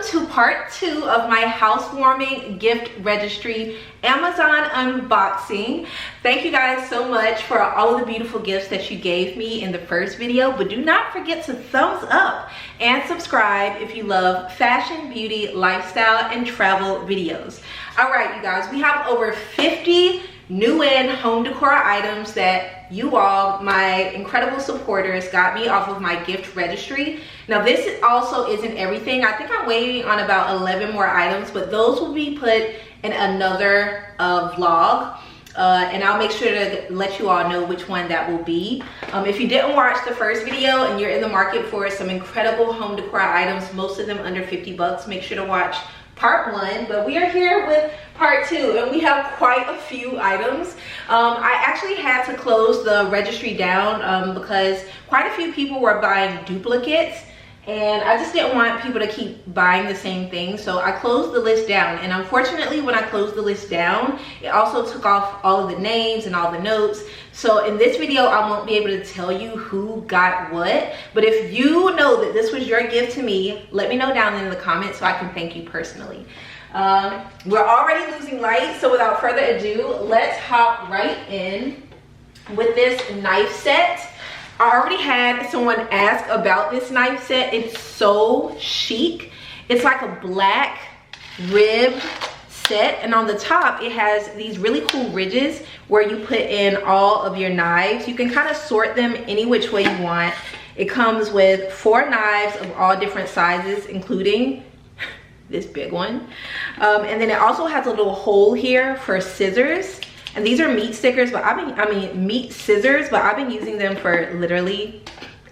welcome to part 2 of my housewarming gift registry Amazon unboxing. Thank you guys so much for all of the beautiful gifts that you gave me in the first video, but do not forget to thumbs up and subscribe if you love fashion, beauty, lifestyle, and travel videos. All right, you guys, we have over 50 new in home decor items that you all, my incredible supporters, got me off of my gift registry. Now this also isn't everything. I think I'm waiting on about 11 more items, but those will be put in another vlog, and I'll make sure to let you all know which one that will be. If you didn't watch the first video and you're in the market for some incredible home decor items, most of them under 50 bucks, make sure to watch part 1. But we are here with part 2 and we have quite a few items. I actually had to close the registry down because quite a few people were buying duplicates, and I just didn't want people to keep buying the same thing, so I closed the list down. And unfortunately, when I closed the list down, it also took off all of the names and all the notes. So in this video, I won't be able to tell you who got what, but if you know that this was your gift to me, let me know down in the comments so I can thank you personally. We're already losing light, so without further ado, let's hop right in with this knife set. I already had someone ask about this knife set. It's so chic. It's like a black ribbed set, and on the top it has these really cool ridges where you put in all of your knives. You can kind of sort them any which way you want. It comes with 4 knives of all different sizes, including this big one, and then it also has a little hole here for scissors. And these are meat stickers, but meat scissors, but I've been using them for literally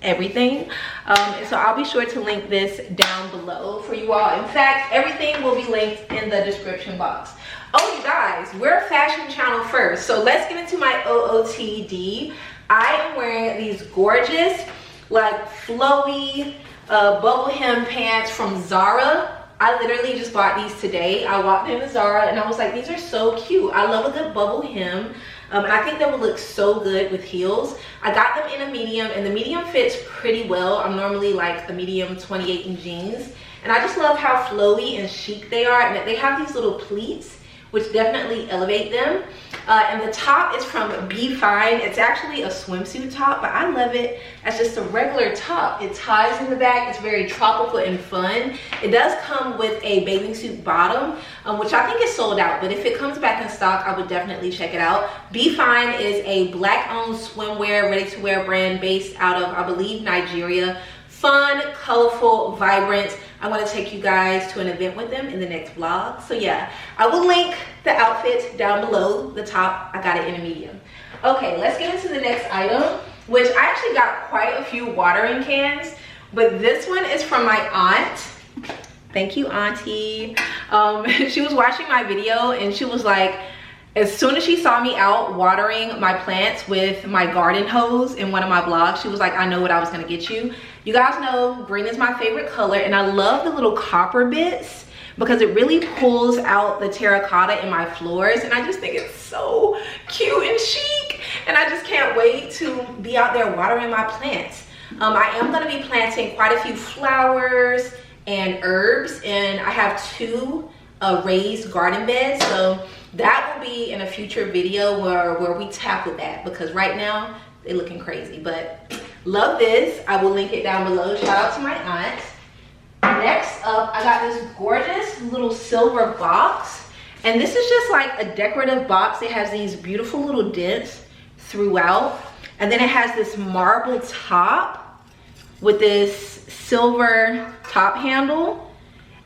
everything. And so I'll be sure to link this down below for you all. In fact, everything will be linked in the description box. Oh, you guys, we're a fashion channel first, so let's get into my OOTD. I am wearing these gorgeous, like flowy bubble hem pants from Zara. I literally just bought these today. I walked into Zara and I was like, these are so cute. I love a good bubble hem, and I think they will look so good with heels. I got them in a medium, and the medium fits pretty well. I'm normally like a medium 28 in jeans, and I just love how flowy and chic they are, and that they have these little pleats which definitely elevate them. And the top is from B.Fyne. It's actually a swimsuit top, but I love it as just a regular top. It ties in the back. It's very tropical and fun. It does come with a bathing suit bottom, which I think is sold out, but if it comes back in stock, I would definitely check it out. B.Fyne is a black-owned swimwear, ready-to-wear brand based out of, I believe, Nigeria. Fun, colorful, vibrant. I want to take you guys to an event with them in the next vlog. So yeah, I will link the outfit down below. The top, I got it in a medium. Okay, let's get into the next item, which I actually got quite a few watering cans, but this one is from my aunt. Thank you, auntie. She was watching my video and she was like, as soon as she saw me out watering my plants with my garden hose in one of my vlogs, she was like, I know what I was gonna get you. You guys know green is my favorite color, and I love the little copper bits because it really pulls out the terracotta in my floors, and I just think it's so cute and chic, and I just can't wait to be out there watering my plants. I am gonna be planting quite a few flowers and herbs, and I have 2 raised garden beds, so that will be in a future video where we tackle that, because right now they're looking crazy. But love this. I will link it down below. Shout out to my aunt. Next up, I got this gorgeous little silver box, and this is just like a decorative box. It has these beautiful little dents throughout, and then it has this marble top with this silver top handle.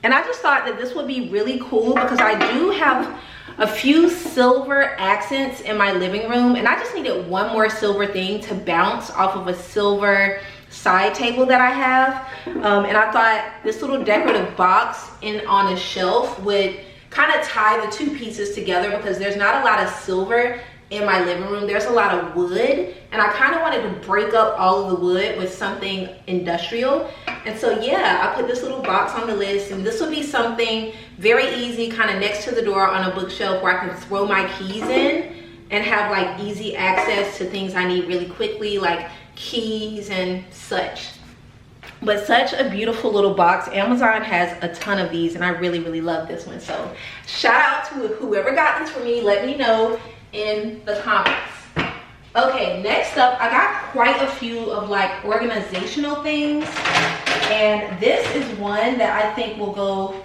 And I just thought that this would be really cool because I do have a few silver accents in my living room, and I just needed one more silver thing to bounce off of a silver side table that I have. And I thought this little decorative box on a shelf would kind of tie the 2 pieces together, because there's not a lot of silver in my living room. There's a lot of wood, and I kind of wanted to break up all of the wood with something industrial. And so yeah, I put this little box on the list, and this would be something very easy, kind of next to the door on a bookshelf, where I can throw my keys in and have like easy access to things I need really quickly, like keys and such. But such a beautiful little box. Amazon has a ton of these and I really love this one. So shout out to whoever got this for me. Let me know in the comments. Okay, next up, I got quite a few of like organizational things. And this is one that I think will go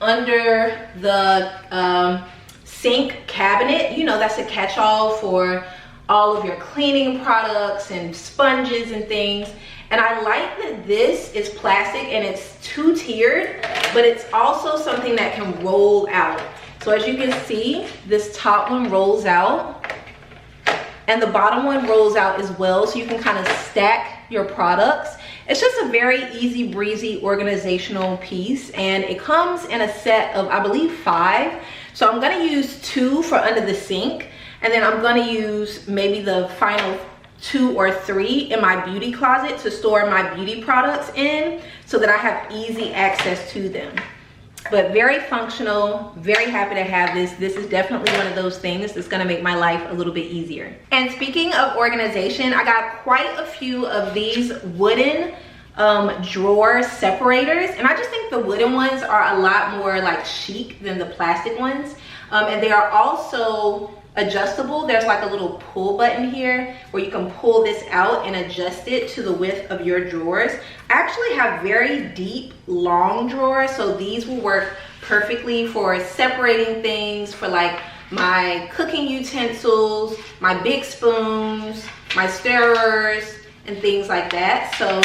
under the sink cabinet. You know, that's a catch-all for all of your cleaning products and sponges and things. And I like that this is plastic and it's two-tiered, but it's also something that can roll out. So as you can see, this top one rolls out and the bottom one rolls out as well, so you can kind of stack your products. It's just a very easy breezy organizational piece, and it comes in a set of, I believe, 5. So I'm gonna use 2 for under the sink, and then I'm gonna use maybe the final 2 or 3 in my beauty closet to store my beauty products in, so that I have easy access to them. But very functional, very happy to have this. This is definitely one of those things that's gonna make my life a little bit easier. And speaking of organization, I got quite a few of these wooden drawer separators, and I just think the wooden ones are a lot more like chic than the plastic ones. And they are also adjustable. There's like a little pull button here where you can pull this out and adjust it to the width of your drawers. I actually have very deep, long drawers, so these will work perfectly for separating things, for like my cooking utensils, my big spoons, my stirrers, and things like that. So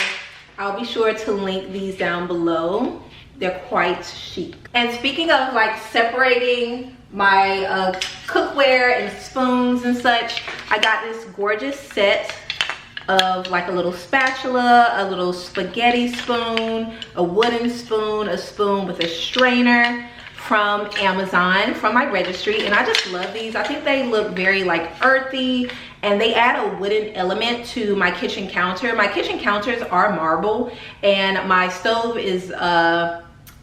I'll be sure to link these down below. They're quite chic. And speaking of like separating my cookware and spoons and such, I got this gorgeous set of like a little spatula, a little spaghetti spoon, a wooden spoon, a spoon with a strainer from Amazon, from my registry. And I just love these. I think they look very like earthy, and they add a wooden element to my kitchen counter. My kitchen counters are marble, and my stove is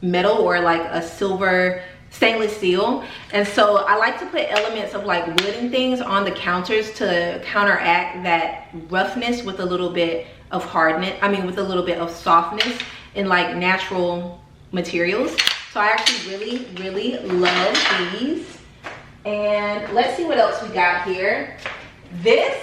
metal, or like a silver stainless steel, and so I like to put elements of like wooden things on the counters to counteract that roughness with a little bit of hardness, with a little bit of softness in like natural materials. So I actually really love these. And let's see what else we got here. This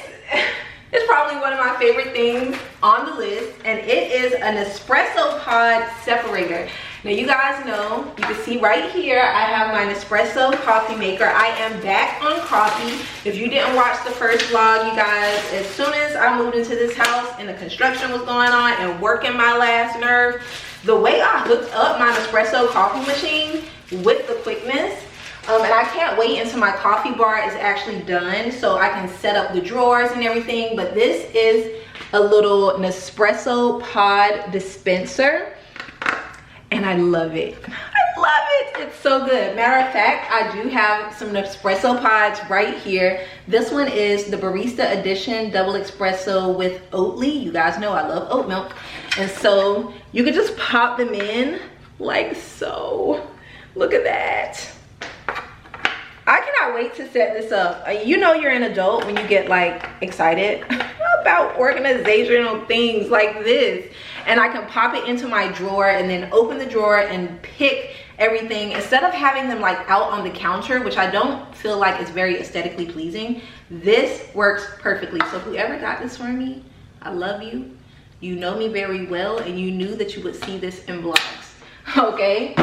is probably one of my favorite things on the list, and it is an espresso pod separator. Now you guys know, you can see right here, I have my Nespresso coffee maker. I am back on coffee. If you didn't watch the first vlog, you guys, as soon as I moved into this house and the construction was going on and working my last nerve, the way I hooked up my Nespresso coffee machine with the quickness, and I can't wait until my coffee bar is actually done so I can set up the drawers and everything. But this is a little Nespresso pod dispenser, and I love it. I love it. It's so good. Matter of fact, I do have some Nespresso pods right here. This one is the Barista Edition Double Espresso with Oatly. You guys know I love oat milk. And so you can just pop them in like so. Look at that. I cannot wait to set this up. You know you're an adult when you get like excited about organizational things like this. And I can pop it into my drawer and then open the drawer and pick everything instead of having them like out on the counter, which I don't feel like is very aesthetically pleasing. This works perfectly. So whoever got this for me, I love you. You know me very well, and you knew that you would see this in vlogs. Okay.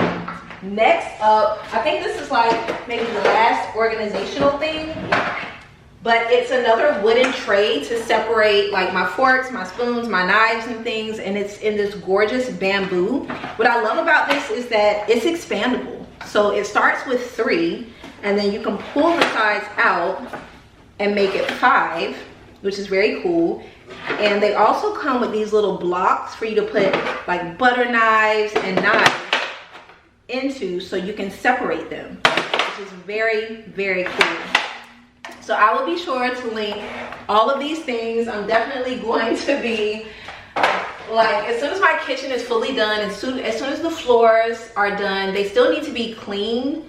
Next up, I think this is like maybe the last organizational thing, but it's another wooden tray to separate like my forks, my spoons, my knives and things, and it's in this gorgeous bamboo. What I love about this is that it's expandable. So it starts with 3, and then you can pull the sides out and make it 5, which is very cool. And they also come with these little blocks for you to put like butter knives and knives into, so you can separate them, which is very cool. So I will be sure to link all of these things. I'm definitely going to be like, as soon as my kitchen is fully done, as soon as the floors are done, they still need to be cleaned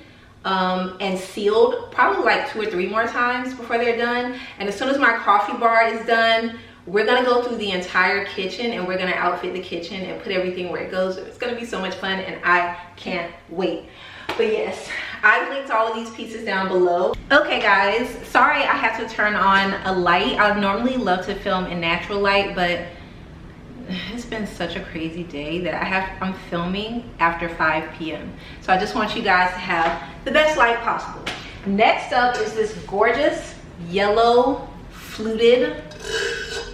and sealed, probably like 2 or 3 more times before they're done. And as soon as my coffee bar is done, We're gonna go through the entire kitchen and we're gonna outfit the kitchen and put everything where it goes. It's gonna be so much fun and I can't wait. But yes, I've linked all of these pieces down below. Okay guys, sorry I had to turn on a light. I normally love to film in natural light, but it's been such a crazy day that I'm filming after 5 p.m. So I just want you guys to have the best light possible. Next up is this gorgeous yellow fluted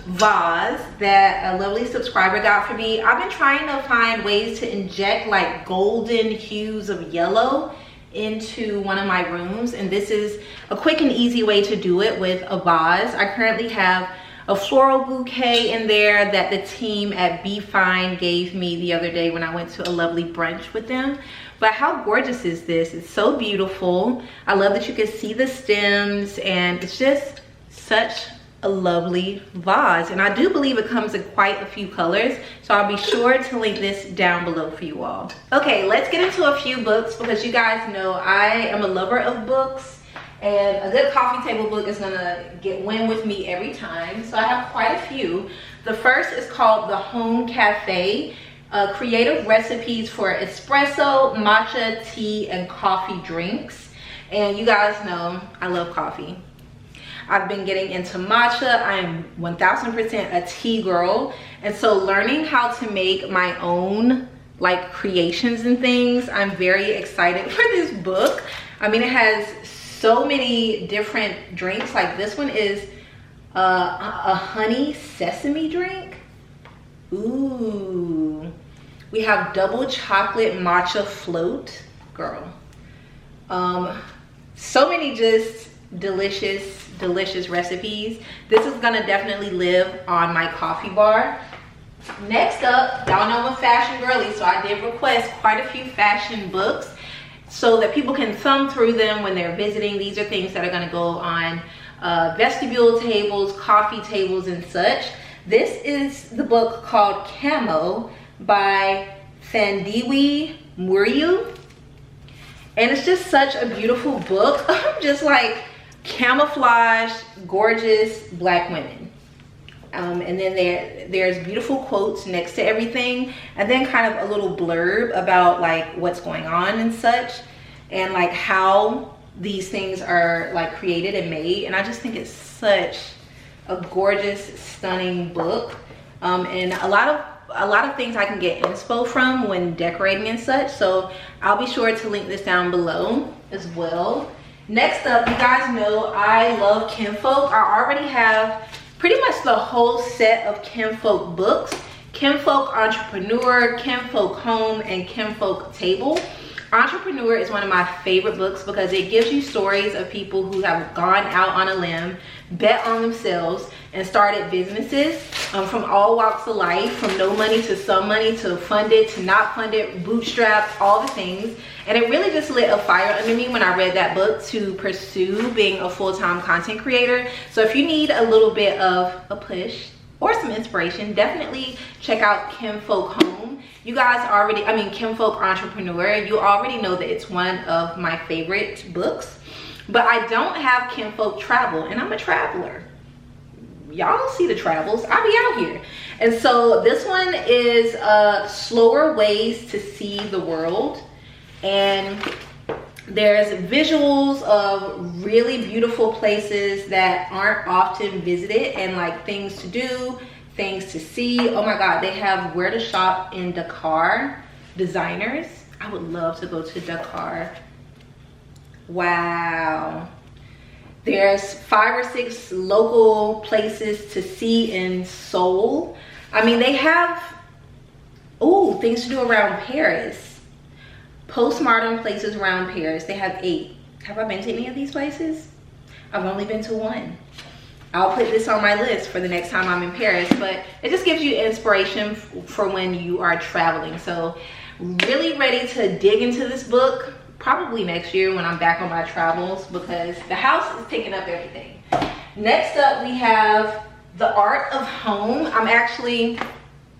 vase that a lovely subscriber got for me. I've been trying to find ways to inject like golden hues of yellow into one of my rooms, and this is a quick and easy way to do it with a vase. I currently have a floral bouquet in there that the team at B.Fyne gave me the other day when I went to a lovely brunch with them. But how gorgeous is this? It's so beautiful. I love that you can see the stems, and it's just such a lovely vase. And I do believe it comes in quite a few colors, so I'll be sure to link this down below for you all. Okay, let's get into a few books, because you guys know I am a lover of books. And a good coffee table book is gonna win with me every time. So I have quite a few. The first is called The Home Cafe, Creative Recipes for Espresso, Matcha, Tea, and Coffee Drinks. And you guys know I love coffee. I've been getting into matcha. I am 1000% a tea girl. And so learning how to make my own like creations and things, I'm very excited for this book. I mean, it has so many different drinks. Like this one is a honey sesame drink. Ooh. We have double chocolate matcha float. Girl. So many just delicious recipes. This is gonna definitely live on my coffee bar. Next up, y'all know I'm a fashion girly, so I did request quite a few fashion books so that people can thumb through them when they're visiting. These are things that are gonna go on vestibule tables, coffee tables, and such. This is the book called Camo by Thandiwe Muriu. And it's just such a beautiful book. Just like camouflage, gorgeous black women. And then there's beautiful quotes next to everything, and then kind of a little blurb about like what's going on and such, and like how these things are like created and made. And I just think it's such a gorgeous, stunning book, and a lot of things I can get inspo from when decorating and such. So I'll be sure to link this down below as well. Next up, you guys know I love Kinfolk. I already have pretty much the whole set of Kinfolk books. Kinfolk Entrepreneur, Kinfolk Home, and Kinfolk Table. Entrepreneur is one of my favorite books because it gives you stories of people who have gone out on a limb, bet on themselves, and started businesses from all walks of life, from no money to some money, to funded to not funded, bootstrapped, all the things. And it really just lit a fire under me when I read that book to pursue being a full-time content creator. So if you need a little bit of a push or some inspiration, definitely check out Kinfolk Home. You guys already, I mean Kinfolk Entrepreneur, you already know that it's one of my favorite books. But I don't have Kinfolk Travel, and I'm a traveler. Y'all see the travels, I be out here. And so this one is slower ways to see the world. And there's visuals of really beautiful places that aren't often visited, and like things to do, things to see. Oh my God, they have where to shop in Decor designers. I would love to go to Decor. Wow. There's 5 or 6 local places to see in Seoul. I mean, they have, ooh, things to do around Paris. Postmodern places around Paris. They have 8. Have I been to any of these places? I've only been to 1. I'll put this on my list for the next time I'm in Paris, but it just gives you inspiration for when you are traveling. So really ready to dig into this book, probably next year when I'm back on my travels, because the house is picking up everything. Next up, we have The Art of Home. I'm actually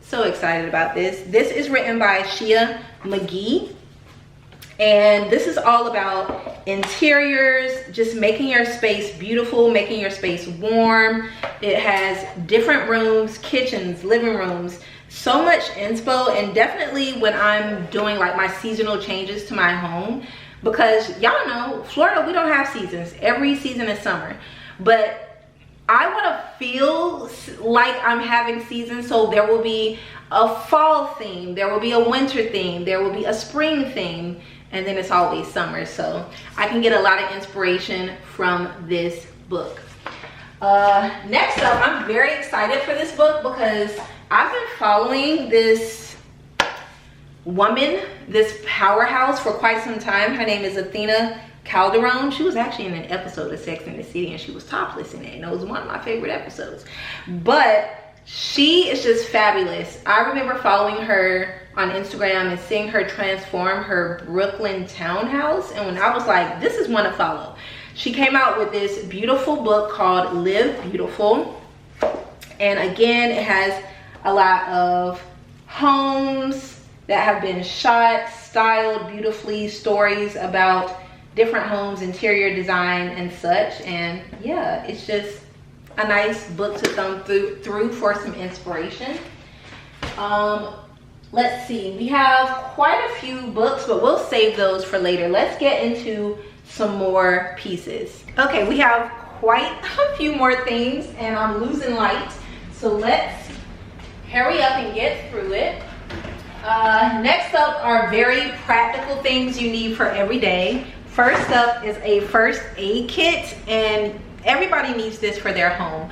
so excited about this. This is written by Shia McGee. And this is all about interiors, just making your space beautiful, making your space warm. It has different rooms, kitchens, living rooms, so much inspo. And definitely when I'm doing like my seasonal changes to my home, because y'all know Florida, we don't have seasons. Every season is summer, but I want to feel like I'm having seasons. So there will be a fall theme, there will be a winter theme, there will be a spring theme, and then it's always summer. So I can get a lot of inspiration from this book. Next up, I'm very excited for this book because I've been following this woman, this powerhouse, for quite some time. Her name is Athena Calderon. She was actually in an episode of Sex and the City, and she was topless in it, and it was one of my favorite episodes. But she is just fabulous. I remember following her on Instagram and seeing her transform her Brooklyn townhouse, and when I was like, this is one to follow. She came out with this beautiful book called Live Beautiful, and again, it has a lot of homes that have been shot, styled beautifully, stories about different homes, interior design and such. And yeah, it's just a nice book to thumb through for some inspiration. Let's see, we have quite a few books, but we'll save those for later. Let's get into some more pieces. Okay, we have quite a few more things, and I'm losing light, so let's hurry up and get through it. Next up are very practical things you need for every day. First up is a first aid kit, and everybody needs this for their home.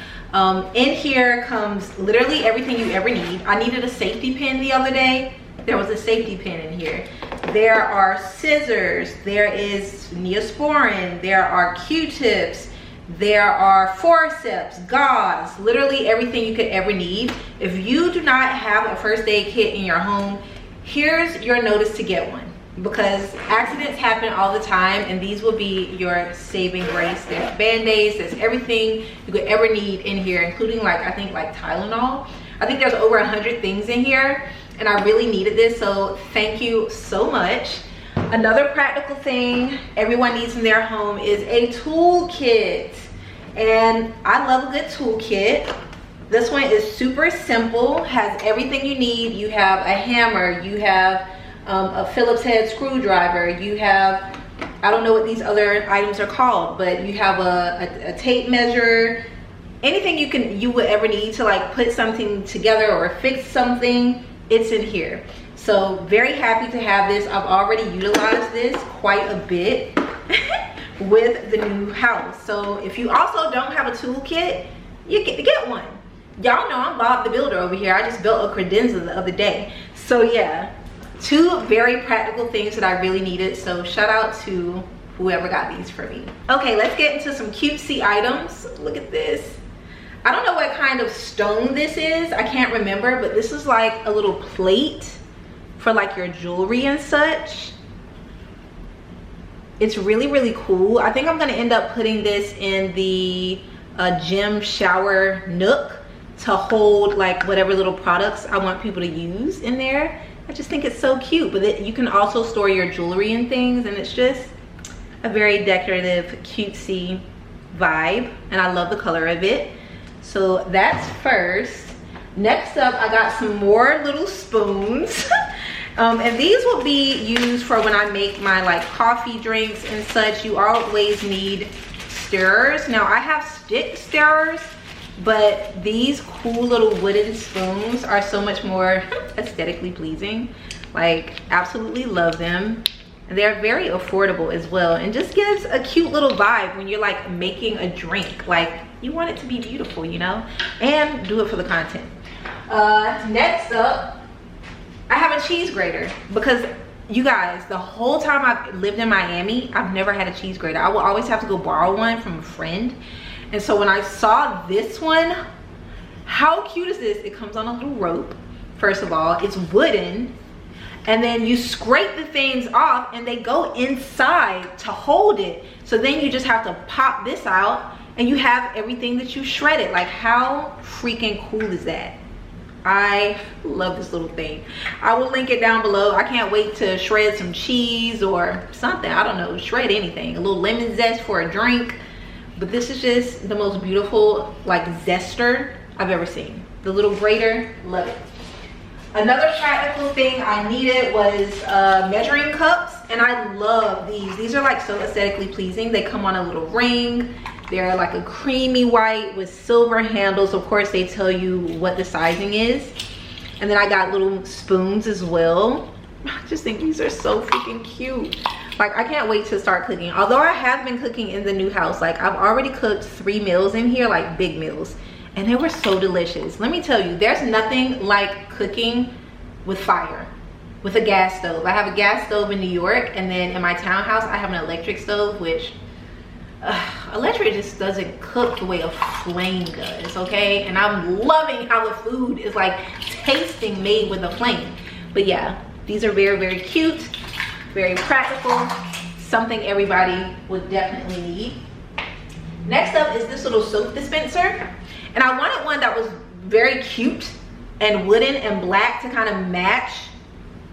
In here comes literally everything you ever need. I needed a safety pin the other day. There was a safety pin in here. There are scissors, there is Neosporin, there are Q-tips, there are forceps, gauze, literally everything you could ever need. If you do not have a first aid kit in your home, here's your notice to get one, because accidents happen all the time, and these will be your saving grace. There's band-aids, there's everything you could ever need in here, including like, I think like Tylenol. I think there's over 100 things in here, and I really needed this, so thank you so much. Another practical thing everyone needs in their home is a toolkit, and I love a good toolkit. This one is super simple, has everything you need. You have a hammer, you have a Phillips head screwdriver, you have, I don't know what these other items are called, but you have a tape measure, anything you would ever need to like put something together or fix something, it's in here. So very happy to have this. I've already utilized this quite a bit with the new house. So if you also don't have a toolkit, you get one. Y'all know I'm Bob the Builder over here. I just built a credenza the other day. So yeah, two very practical things that I really needed. So shout out to whoever got these for me. Okay, let's get into some cutesy items. Look at this. I don't know what kind of stone this is. I can't remember, but this is like a little plate for like your jewelry and such. It's really, really cool. I think I'm gonna end up putting this in the gym shower nook to hold like whatever little products I want people to use in there. I just think it's so cute, but you can also store your jewelry and things, and it's just a very decorative, cutesy vibe, and I love the color of it. So that's first. Next up, I got some more little spoons. And these will be used for when I make my like coffee drinks and such. You always need stirrers. Now I have stick stirrers, but these cool little wooden spoons are so much more aesthetically pleasing. Like, absolutely love them. And they're very affordable as well, and just gives a cute little vibe when you're like making a drink. Like, you want it to be beautiful, you know, and do it for the content. Next up, I have a cheese grater, because you guys, the whole time I've lived in Miami, I've never had a cheese grater. I will always have to go borrow one from a friend. And so when I saw this one, how cute is this? It comes on a little rope. First of all, it's wooden, and then you scrape the things off and they go inside to hold it. So then you just have to pop this out and you have everything that you shredded. Like, how freaking cool is that? I love this little thing. I will link it down below. I can't wait to shred some cheese or something. I don't know, shred anything. A little lemon zest for a drink. But this is just the most beautiful like zester I've ever seen. The little grater, love it. Another practical thing I needed was measuring cups, and I love these. These are like so aesthetically pleasing. They come on a little ring. They're like a creamy white with silver handles. Of course, they tell you what the sizing is. And then I got little spoons as well. I just think these are so freaking cute. Like, I can't wait to start cooking. Although I have been cooking in the new house, like I've already cooked 3 meals in here, like big meals, and they were so delicious. Let me tell you, there's nothing like cooking with fire, with a gas stove. I have a gas stove in New York, and then in my townhouse I have an electric stove, which electric just doesn't cook the way a flame does, okay? And I'm loving how the food is like tasting made with a flame. But yeah, these are very, very cute, very practical, something everybody would definitely need. Next up is this little soap dispenser, and I wanted one that was very cute and wooden and black to kind of match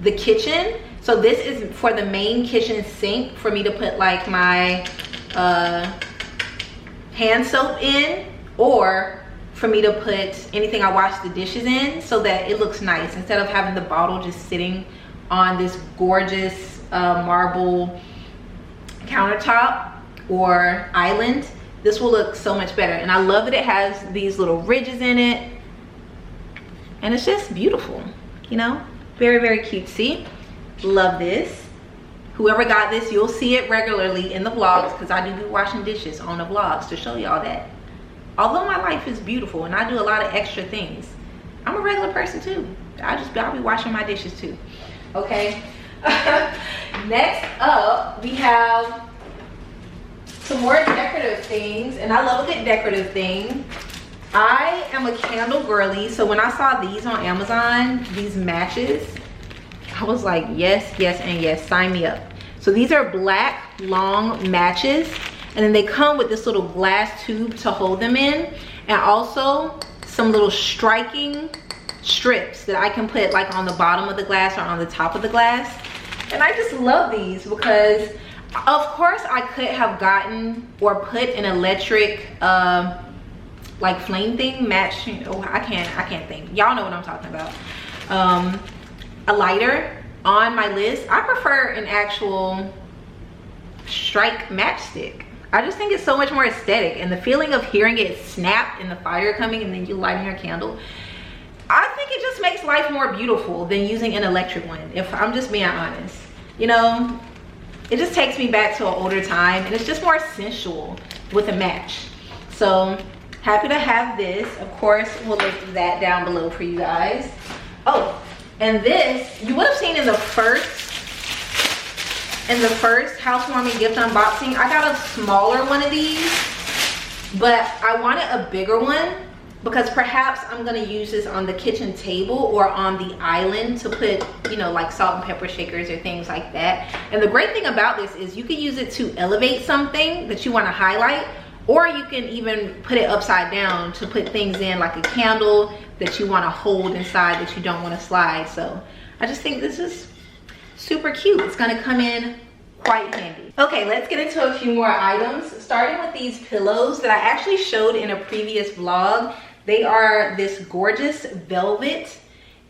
the kitchen. So this is for the main kitchen sink for me to put like my hand soap in, or for me to put anything I wash the dishes in, so that it looks nice instead of having the bottle just sitting on this gorgeous marble countertop or island. This will look so much better, and I love that it has these little ridges in it, and it's just beautiful, you know, very, very cutesy. Love this. Whoever got this, you'll see it regularly in the vlogs, because I do be washing dishes on the vlogs to show y'all that although my life is beautiful and I do a lot of extra things, I'm a regular person too. I'll be washing my dishes too. Okay. Next up, we have some more decorative things, and I love a good decorative thing. I am a candle girly, so when I saw these on Amazon, these matches, I was like, yes, yes, and yes, sign me up. So these are black long matches, and then they come with this little glass tube to hold them in, and also some little striking strips that I can put like on the bottom of the glass or on the top of the glass. And I just love these because of course I could have gotten or put an electric like flame thing matching. Oh, I can't think. Y'all know what I'm talking about. A lighter on my list. I prefer an actual strike matchstick. I just think it's so much more aesthetic, and the feeling of hearing it snap and the fire coming and then you lighting your candle, I think it just makes life more beautiful than using an electric one, if I'm just being honest. You know, it just takes me back to an older time, and it's just more sensual with a match. So happy to have this. Of course, we'll link that down below for you guys. Oh, and this you would have seen in the first housewarming gift unboxing. I got a smaller one of these, but I wanted a bigger one because perhaps I'm gonna use this on the kitchen table or on the island to put, you know, like salt and pepper shakers or things like that. And the great thing about this is you can use it to elevate something that you want to highlight, or you can even put it upside down to put things in, like a candle that you want to hold inside that you don't want to slide. So I just think this is super cute. It's going to come in quite handy. Okay, let's get into a few more items, starting with these pillows that I actually showed in a previous vlog. They are this gorgeous velvet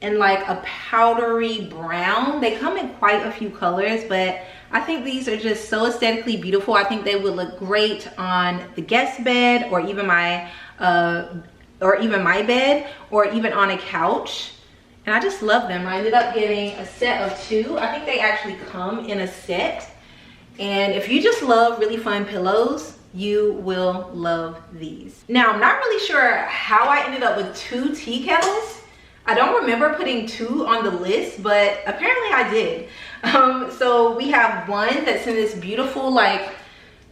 and like a powdery brown. They come in quite a few colors, but I think these are just so aesthetically beautiful. I think they would look great on the guest bed, or even my bed, or even on a couch. And I just love them. I ended up getting a set of 2. I think they actually come in a set. And if you just love really fun pillows, you will love these. Now, I'm not really sure how I ended up with 2 tea kettles. I don't remember putting 2 on the list, but apparently I did. So we have one that's in this beautiful like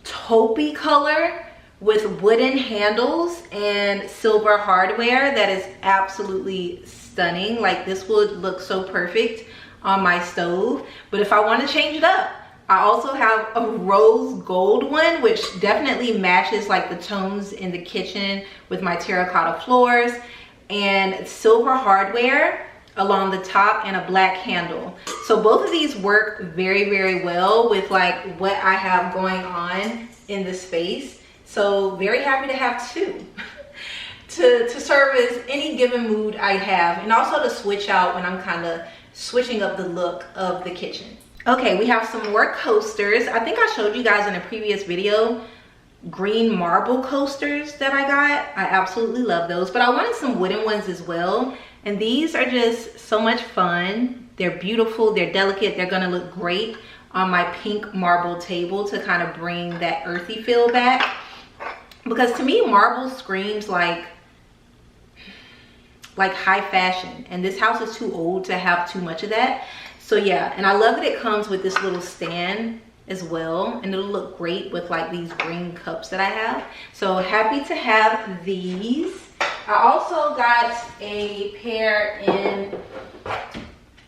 taupey color with wooden handles and silver hardware that is absolutely stunning. Like, this would look so perfect on my stove. But if I want to change it up, I also have a rose gold one, which definitely matches like the tones in the kitchen with my terracotta floors. and silver hardware along the top and a black handle. So both of these work very, very well with like what I have going on in the space. So very happy to have two to service any given mood I have, and also to switch out when I'm kind of switching up the look of the kitchen. Okay, we have some more coasters. I think I showed you guys in a previous video green marble coasters that I got. I absolutely love those, but I wanted some wooden ones as well. And these are just so much fun. They're beautiful, they're delicate, they're gonna look great on my pink marble table to kind of bring that earthy feel back. Because to me, marble screams like high fashion, and this house is too old to have too much of that. So yeah, and I love that it comes with this little stand as well, and it'll look great with like these green cups that I have. So happy to have these. I also got a pair in,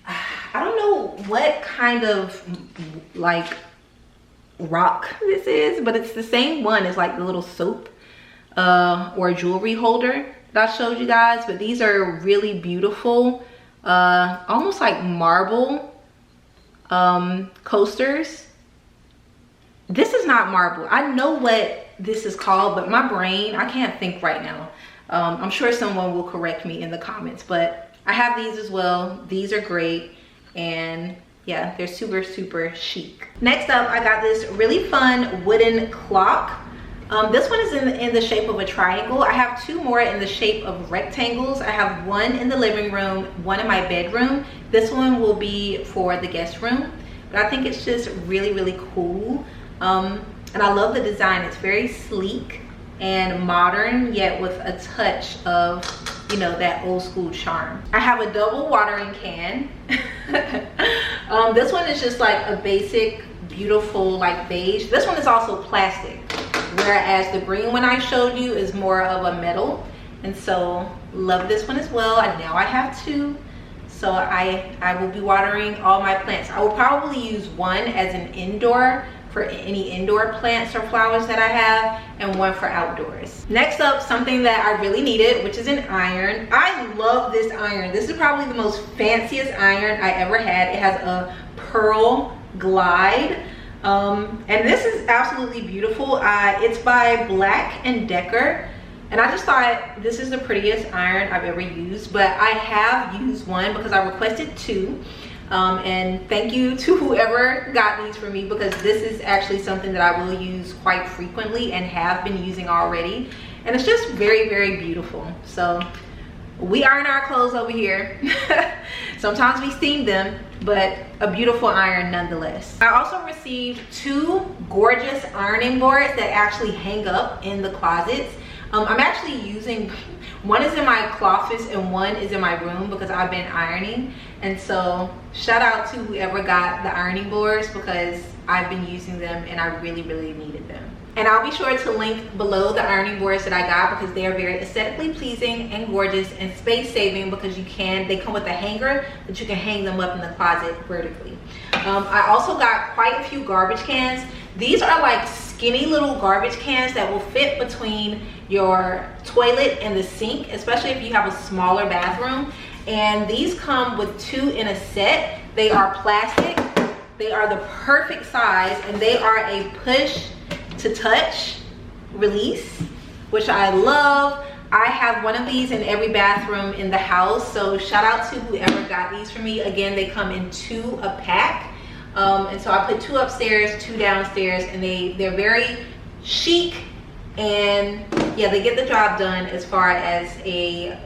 I don't know what kind of like rock this is, but it's the same one as like the little soap or jewelry holder that I showed you guys. But these are really beautiful, almost like marble coasters. This is not marble. I know what this is called, but my brain, I can't think right now. I'm sure someone will correct me in the comments, but I have these as well. These are great, and yeah, they're super, super chic. Next up, I got this really fun wooden clock. This one is in the shape of a triangle. I have two more in the shape of rectangles. I have one in the living room, one in my bedroom. This one will be for the guest room, but I think it's just really, really cool. And I love the design. It's very sleek and modern, yet with a touch of, you know, that old school charm. I have a double watering can. This one is just like a basic, beautiful, like beige. This one is also plastic, whereas the green one I showed you is more of a metal. And so love this one as well. And now I have two. So I will be watering all my plants. I will probably use one as an indoor for any indoor plants or flowers that I have, and one for outdoors. Next up, something that I really needed, which is an iron. I love this iron. This is probably the most fanciest iron I ever had. It has a pearl glide, and this is absolutely beautiful. It's by Black & Decor, and I just thought this is the prettiest iron I've ever used, but I have used one because I requested two. And thank you to whoever got these for me, because this is actually something that I will use quite frequently and have been using already, and it's just very, very beautiful. So we iron our clothes over here. Sometimes we steam them, but a beautiful iron nonetheless. I also received two gorgeous ironing boards that actually hang up in the closets. I'm actually using, one is in my closet and one is in my room because I've been ironing. And so shout out to whoever got the ironing boards, because I've been using them and I really, really needed them. And I'll be sure to link below the ironing boards that I got, because they are very aesthetically pleasing and gorgeous and space saving, because they come with a hanger that you can hang them up in the closet vertically. I also got quite a few garbage cans. These are like skinny little garbage cans that will fit between your toilet and the sink, especially if you have a smaller bathroom. And these come with two in a set. They are plastic. They are the perfect size, and they are a push to touch release, which I love. I have one of these in every bathroom in the house, so shout out to whoever got these for me. Again, they come in two a pack, and so I put two upstairs, two downstairs, and they're very chic, and yeah, they get the job done as far as a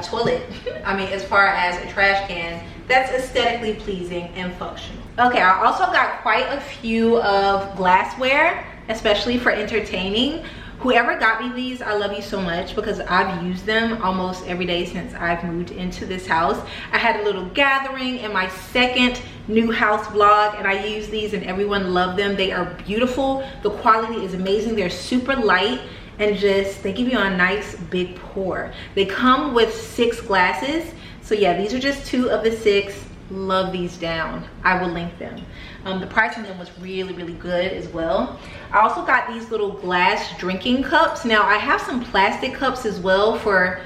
toilet. I mean, as far as a trash can that's aesthetically pleasing and functional. Okay, I also got quite a few of glassware, especially for entertaining. Whoever got me these, I love you so much, because I've used them almost every day since I've moved into this house. I had a little gathering in my second new house vlog, and I used these and everyone loved them. They are beautiful. The quality is amazing. They're super light, and they give you a nice big pour. They come with 6 glasses. So yeah, these are just 2 of the 6. Love these down. I will link them. The price on them was really, really good as well. I also got these little glass drinking cups. Now I have some plastic cups as well for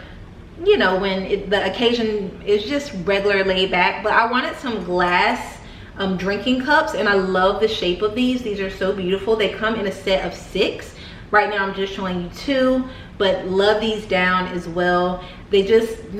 you know, when the occasion is just regular laid back. But I wanted some glass drinking cups, and I love the shape of these. These are so beautiful. They come in a set of 6. Right now I'm just showing you 2, but love these down as well. They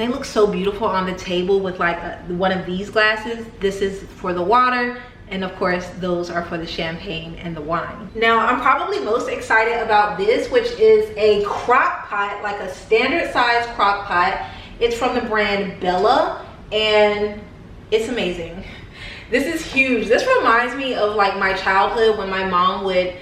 look so beautiful on the table with like one of these glasses. This is for the water, and of course those are for the champagne and the wine. Now I'm probably most excited about this, which is a crock pot, like a standard size crock pot. It's from the brand Bella, and it's amazing. This is huge. This reminds me of like my childhood when my mom would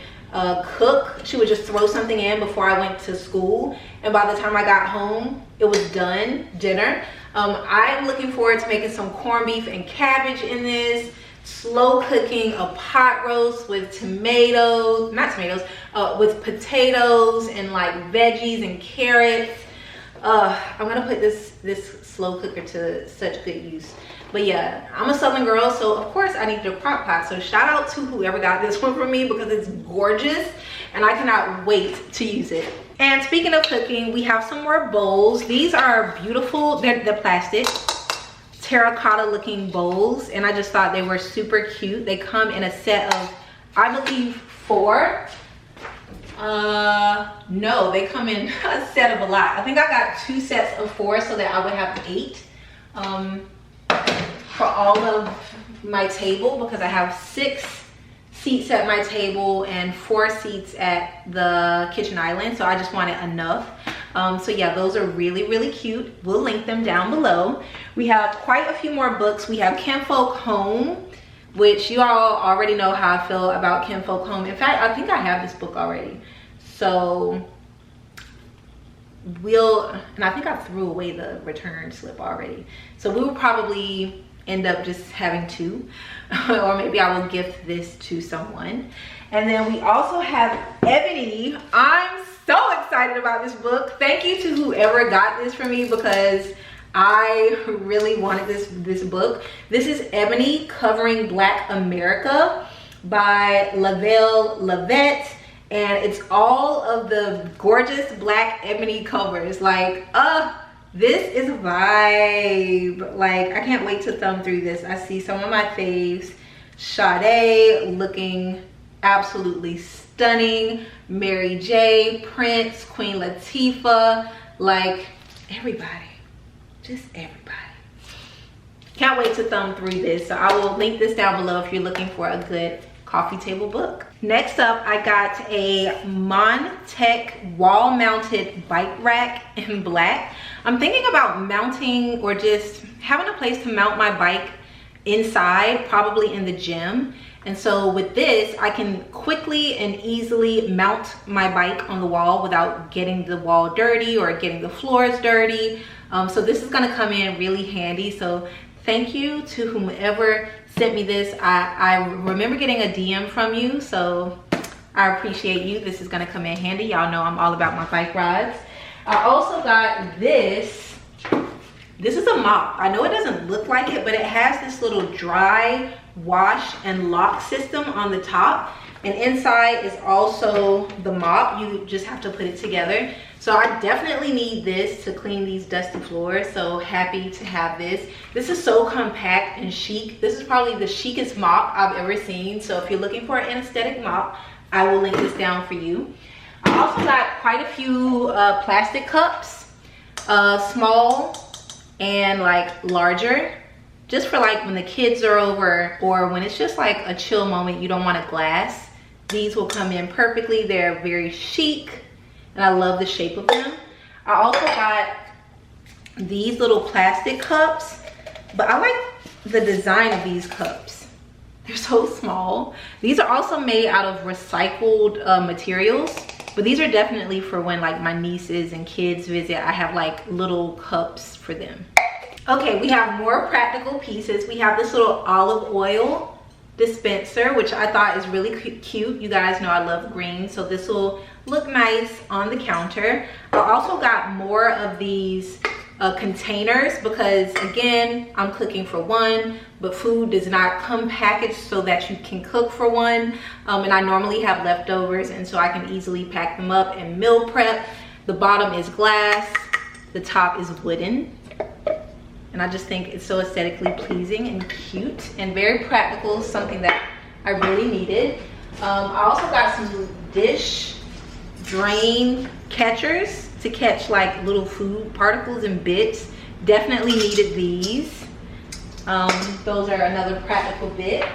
cook. She would just throw something in before I went to school, and by the time I got home it was done, dinner. I'm looking forward to making some corned beef and cabbage in this, slow cooking a pot roast with with potatoes and like veggies and carrots. I'm gonna put this slow cooker to such good use. But yeah, I'm a Southern girl, so of course I need a crock pot. So shout out to whoever got this one for me, because it's gorgeous and I cannot wait to use it. And speaking of cooking, we have some more bowls. These are beautiful. They're plastic, terracotta looking bowls, and I just thought they were super cute. They come in a set of, I believe, 4. No, they come in a set of a lot. I think I got 2 sets of 4 so that I would have 8. For all of my table, because I have 6 seats at my table and 4 seats at the kitchen island, so I just wanted enough. So yeah, those are really cute. We'll link them down below. We have quite a few more books. We have Kinfolk Home, which you all already know how I feel about Kinfolk Home. In fact, I think I have this book already, so and I think I threw away the return slip already, so we will probably end up just having 2, or maybe I will gift this to someone. And then we also have Ebony. I'm so excited about this book. Thank you to whoever got this for me, because I really wanted this book. This is Ebony Covering Black America by Lavelle Lavette, and it's all of the gorgeous black ebony covers. Like, this is a vibe. Like, I can't wait to thumb through this. I see some of my faves. Sade looking absolutely stunning. Mary J, Prince, Queen Latifah, like everybody, just everybody. Can't wait to thumb through this. So I will link this down below if you're looking for a good coffee table book. Next up, I got a Montec wall-mounted bike rack in black. I'm thinking about mounting, or just having a place to mount my bike inside, probably in the gym. And so with this, I can quickly and easily mount my bike on the wall without getting the wall dirty or getting the floors dirty. So this is gonna come in really handy. So thank you to whomever sent me this. I remember getting a DM from you, so I appreciate you. This is gonna come in handy. Y'all know I'm all about my bike rides. I also got this. This is a mop. I know it doesn't look like it, but it has this little dry wash and lock system on the top, and inside is also the mop. You just have to put it together. So I definitely need this to clean these dusty floors, so happy to have this. This is so compact and chic. This is probably the chicest mop I've ever seen, so if you're looking for an aesthetic mop, I will link this down for you. I also got quite a few plastic cups, small and like larger, just for like when the kids are over, or when it's just like a chill moment, you don't want a glass. These will come in perfectly. They're very chic, and I love the shape of them. I also got these little plastic cups, but I like the design of these cups. They're so small. These are also made out of recycled materials, but these are definitely for when like my nieces and kids visit. I have like little cups for them. Okay, we have more practical pieces. We have this little olive oil dispenser, which I thought is really cute. You guys know I love green, so this will look nice on the counter. I also got more of these containers, because again, I'm cooking for one, but food does not come packaged so that you can cook for one. And I normally have leftovers, and so I can easily pack them up and meal prep. The bottom is glass, The top is wooden. And I just think it's so aesthetically pleasing and cute and very practical, something that I really needed. I also got some dish drain catchers to catch like little food particles and bits. Definitely needed these. Those are another practical bit.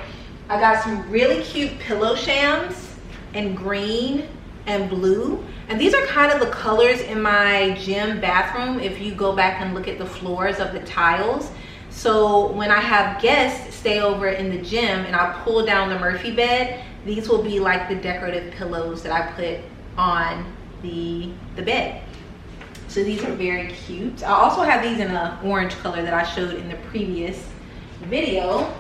I got some really cute pillow shams in green and blue. And these are kind of the colors in my gym bathroom if you go back and look at the floors of the tiles. So when I have guests stay over in the gym and I pull down the Murphy bed, these will be like the decorative pillows that I put on the bed. So these are very cute. I also have these in an orange color that I showed in the previous video.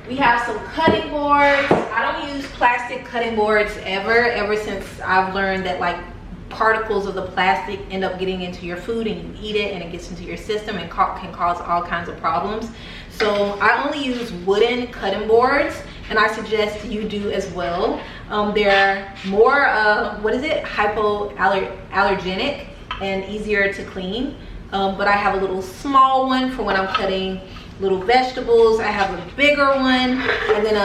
We have some cutting boards. I don't use plastic cutting boards ever since I've learned that like particles of the plastic end up getting into your food and you eat it and it gets into your system and can cause all kinds of problems. So I only use wooden cutting boards, and I suggest you do as well. They're more hypoallergenic and easier to clean. But I have a little small one for when I'm cutting little vegetables. I have a bigger one and then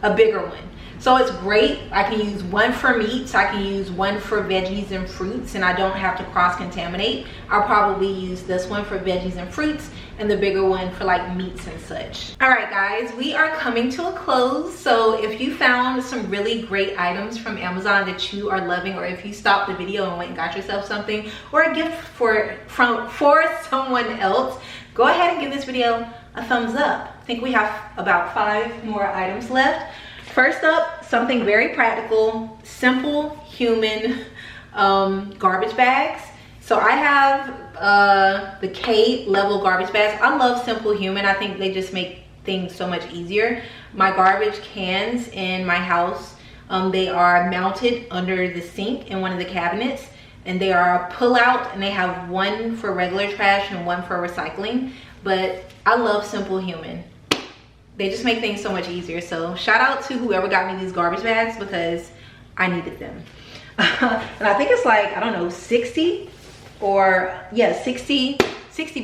a bigger one. So it's great. I can use one for meats, I can use one for veggies and fruits, and I don't have to cross-contaminate. I'll probably use this one for veggies and fruits and the bigger one for like meats and such. All right guys, we are coming to a close. So if you found some really great items from Amazon that you are loving, or if you stopped the video and went and got yourself something or a gift for someone else, go ahead and give this video a thumbs up. I think we have about 5 more items left. First up, something very practical, simple human garbage bags. So I have the K level garbage bags. I love Simple Human. I think they just make things so much easier. My garbage cans in my house, they are mounted under the sink in one of the cabinets, and they are a pull out, and they have one for regular trash and one for recycling. But I love Simple Human. They just make things so much easier. So shout out to whoever got me these garbage bags because I needed them. And I think it's like, I don't know, 60 or yeah, 60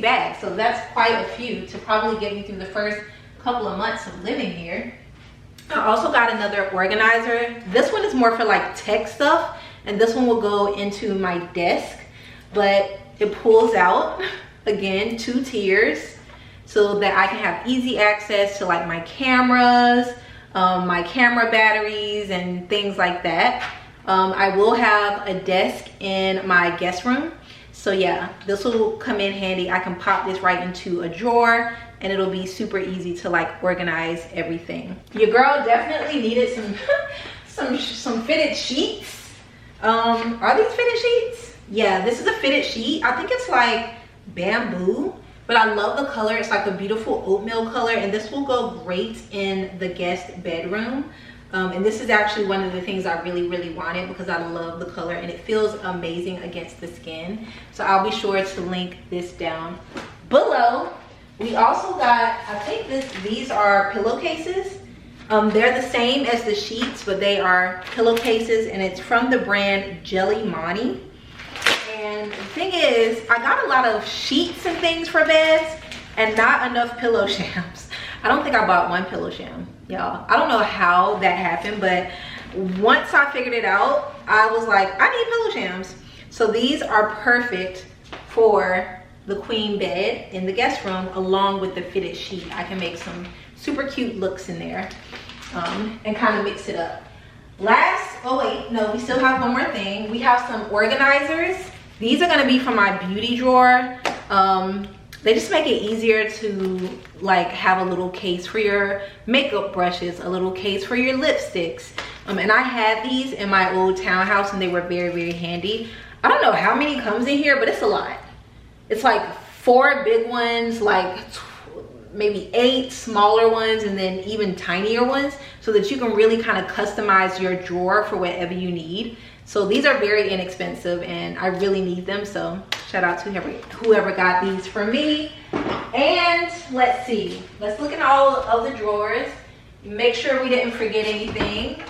bags. So that's quite a few to probably get me through the first couple of months of living here. I also got another organizer. This one is more for like tech stuff, and this one will go into my desk, but it pulls out, again, 2 tiers, so that I can have easy access to like my cameras, my camera batteries and things like that. I will have a desk in my guest room. So yeah, this will come in handy. I can pop this right into a drawer and it'll be super easy to like organize everything. Your girl definitely needed some fitted sheets. Are these fitted sheets? Yeah, this is a fitted sheet. I think it's like bamboo, but I love the color. It's like a beautiful oatmeal color, and this will go great in the guest bedroom. And this is actually one of the things I really wanted because I love the color and it feels amazing against the skin. So I'll be sure to link this down below. We also got, I think these are pillowcases. They're the same as the sheets, but they are pillowcases, and it's from the brand Jelly Monty. And the thing is, I got a lot of sheets and things for beds and not enough pillow shams. I don't think I bought one pillow sham, y'all. I don't know how that happened, but once I figured it out, I was like, I need pillow shams. So these are perfect for the queen bed in the guest room, along with the fitted sheet. I can make some super cute looks in there and kind of mix it up. Last, oh wait, no, we still have one more thing. We have some organizers. These are gonna be for my beauty drawer. They just make it easier to like have a little case for your makeup brushes, a little case for your lipsticks. And I had these in my old townhouse and they were very handy. I don't know how many comes in here, but it's a lot. It's like 4 big ones, like maybe 8 smaller ones, and then even tinier ones, so that you can really kind of customize your drawer for whatever you need. So these are very inexpensive and I really need them. So shout out to whoever got these for me. And let's see, let's look at all of the drawers. Make sure we didn't forget anything.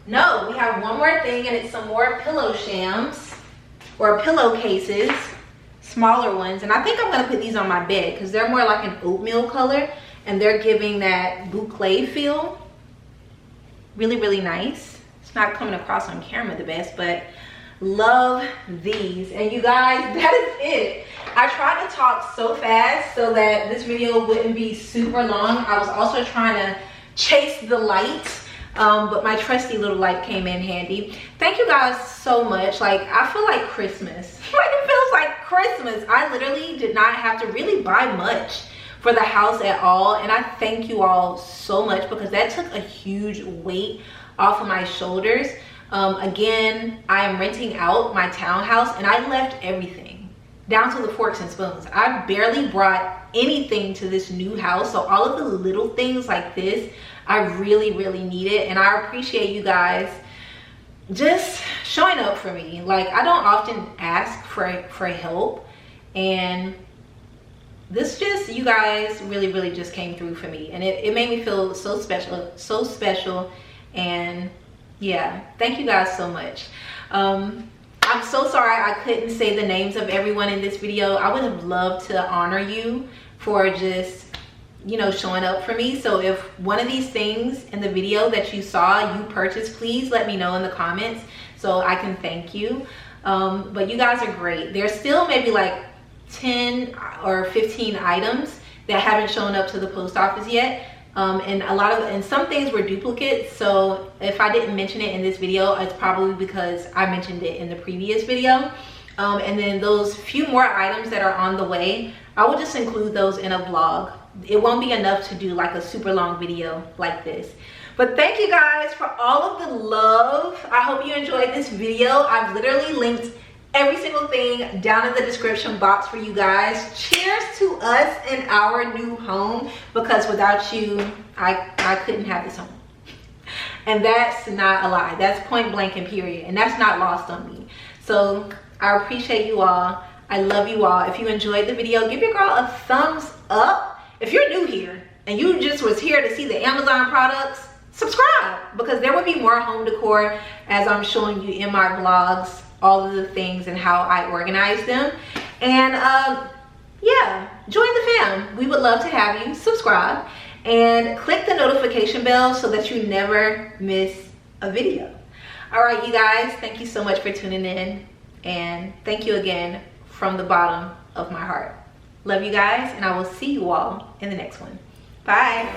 No, we have one more thing, and it's some more pillow shams or pillowcases. smaller ones, and I think I'm gonna put these on my bed because they're more like an oatmeal color and they're giving that boucle feel. Really, really nice. It's not coming across on camera the best, but love these. And you guys, that is it. I tried to talk so fast so that this video wouldn't be super long. I was also trying to chase the light, but my trusty little light came in handy. Thank you guys so much. Like, I feel like Christmas. Like, it feels like Christmas. I literally did not have to really buy much for the house at all, and I thank you all so much because that took a huge weight off of my shoulders. Again, I am renting out my townhouse and I left everything down to the forks and spoons. I barely brought anything to this new house, so all of the little things like this I really, really need it, and I appreciate you guys just showing up for me. Like, I don't often ask for help, and this just, you guys really, really just came through for me, and it made me feel so special. And yeah, thank you guys so much. I'm so sorry I couldn't say the names of everyone in this video. I would have loved to honor you for just, you know, showing up for me. So if one of these things in the video that you saw you purchased, please let me know in the comments so I can thank you. But you guys are great. There's still maybe like 10 or 15 items that haven't shown up to the post office yet. And some things were duplicates, so if I didn't mention it in this video, it's probably because I mentioned it in the previous video. And then those few more items that are on the way, I will just include those in a vlog. It won't be enough to do like a super long video like this. But thank you guys for all of the love. I hope you enjoyed this video. I've literally linked every single thing down in the description box for you guys. Cheers to us and our new home, because without you, I couldn't have this home. And that's not a lie. That's point blank and period. And that's not lost on me. So I appreciate you all. I love you all. If you enjoyed the video, give your girl a thumbs up. If you're new here and you just was here to see the Amazon products, subscribe, because there will be more home decor as I'm showing you in my vlogs, all of the things and how I organize them. And yeah, join the fam. We would love to have you. Subscribe and click the notification bell so that you never miss a video. All right, you guys, thank you so much for tuning in, and thank you again from the bottom of my heart. Love you guys, and I will see you all in the next one. Bye.